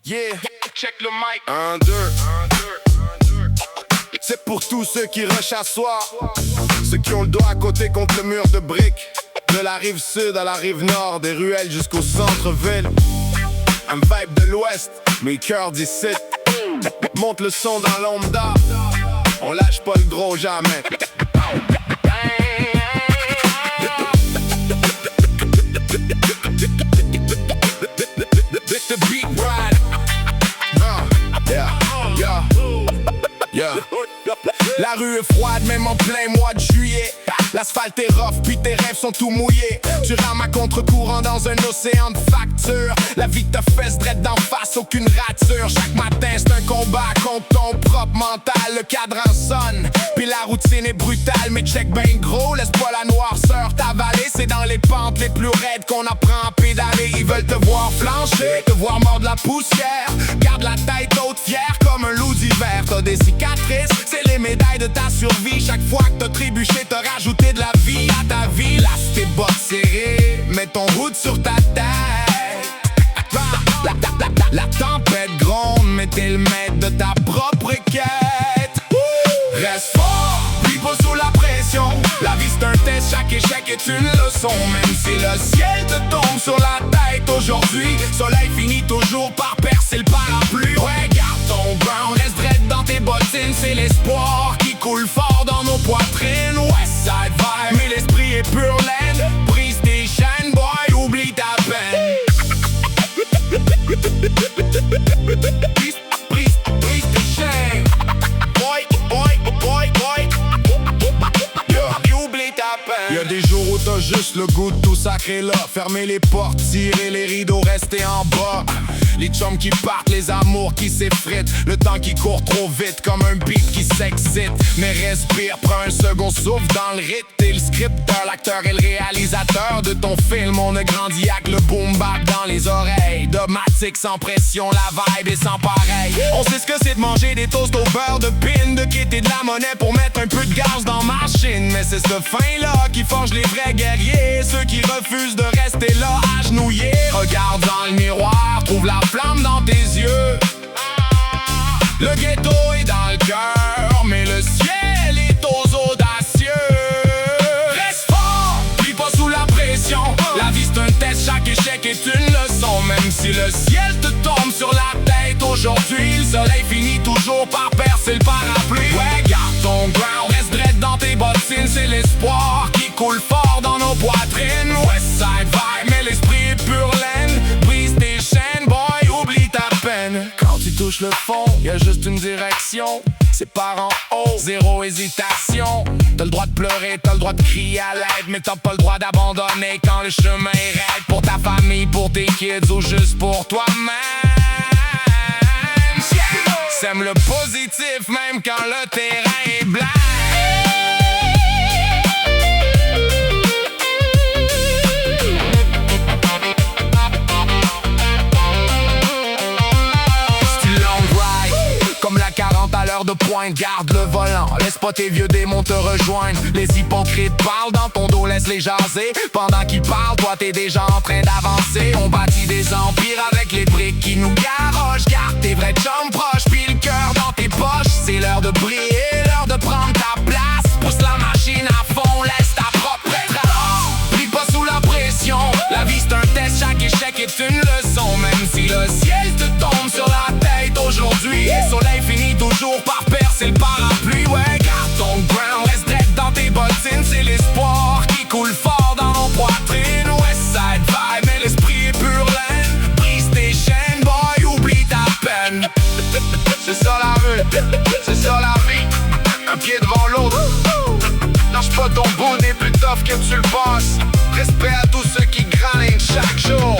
Yeah, check le mic. 1, 2. C'est pour tous ceux qui rushent à soi, ceux qui ont le dos à côté contre le mur de briques. De la rive sud à la rive nord, des ruelles jusqu'au centre-ville. Un vibe de l'ouest, mes cœurs d'ici. Monte le son dans l'onde, on lâche pas le gros jamais. The beat ride. Yeah. La rue est froide même en plein mois de juillet. L'asphalte est rough puis tes rêves sont tout mouillés. Tu rames à contre-courant dans un océan de factures. La vie te fesse drette d'en face, aucune rature. Chaque matin c'est un combat contre ton propre mental. Le cadran sonne, puis la routine est brutale. Mais check ben gros, laisse pas la noirceur t'avaler. C'est dans les pentes les plus raides qu'on apprend à pédaler. Ils veulent te voir flancher, te voir mordre la poussière. Garde la tête haute fière comme un loup d'hiver. T'as des cicatrices, c'est les médailles de ta survie. Chaque fois que t'as trébuché, t'as rajouté de la vie à ta vie. Lasse tes bottes serrées, mets ton hood sur ta tête. La tempête gronde, mais t'es le maître de ta propre quête. Reste fort, plie pas sous la pression. La vie c'est un test, chaque échec est une leçon. Même si le ciel te tombe sur la tête aujourd'hui, soleil finit toujours par percer le parapluie. Ouais, garde ton ground, reste drette dans tes bottines. C'est l'espoir qui coule fort dans nos poitrines. Westside vibe, mais l'esprit est pur laine. Brise tes chaînes, boy, oublie ta peine. Brise tes chaînes. Boy. Oublie ta peine. Y'a des jours où t'as juste le goût de tout sacrer là. Fermer les portes, tirer les rideaux, rester en bas. Les chums qui partent, les amours qui s'effritent. Le temps qui court trop vite comme un beat qui s'excite. Mais respire, prends un second souffle dans le rythme. T'es le scripteur, l'acteur et le réalisateur de ton film. On a grandi avec le boom bap dans les oreilles. Dogmatique sans pression, la vibe est sans pareil. On sait ce que c'est de manger des toasts au beurre de pin, de quitter de la monnaie pour mettre un peu de gaz dans ma machine. Mais c'est ce fin-là qui forge les vrais guerriers. Ceux qui refusent de rester là agenouillés. Regarde dans le miroir, trouve la flamme dans tes yeux. Le ghetto est dans le cœur, mais le ciel est aux audacieux. Reste fort, plie pas sous la pression. La vie c'est un test, chaque échec est une leçon. Même si le ciel te tombe sur la tête aujourd'hui, le soleil finit toujours par percer le parapluie. Ouais, garde ton ground, reste drette dans tes bottines. C'est l'espoir qui coule fort dans nos poitrines. Westside vibe, mais l'esprit est pur laine. Brise tes chaînes, boy, oublie ta peine. Quand tu touches le fond, y'a juste une direction. C'est par en haut, zéro hésitation. T'as le droit de pleurer, t'as le droit de crier à l'aide, mais t'as pas le droit d'abandonner quand le chemin est raide. Pour ta famille, pour tes kids ou juste pour toi-même. Sème le positif même quand le terrain est blanc. À l'heure de pointe, garde le volant. Laisse pas tes vieux démons te rejoindre. Les hypocrites parlent dans ton dos, laisse les jaser. Pendant qu'ils parlent, toi t'es déjà en train d'avancer. On bâtit des empires avec les briques qui nous garochent. Garde tes vrais chums proches, puis le cœur dans tes poches. C'est l'heure de briller, l'heure de prendre ta place. Pousse la machine à fond, laisse ta propre trace. Plie pas sous la pression. La vie c'est un test, chaque échec est une leçon. Même si le ciel te tombe sur la tête aujourd'hui, le soleil finit toujours par percer le parapluie. Ouais, garde ton ground, reste drette dans tes bottines. C'est l'espoir qui coule fort dans nos poitrines. Westside vibe, mais l'esprit est pur laine. Brise tes chaînes, boy, oublie ta peine. C'est ça la rue, c'est ça la vie. Un pied devant l'autre. Lâche pas ton bout, n'est plus tough que tu le penses. Reste prêt à tous ceux qui grindent chaque jour.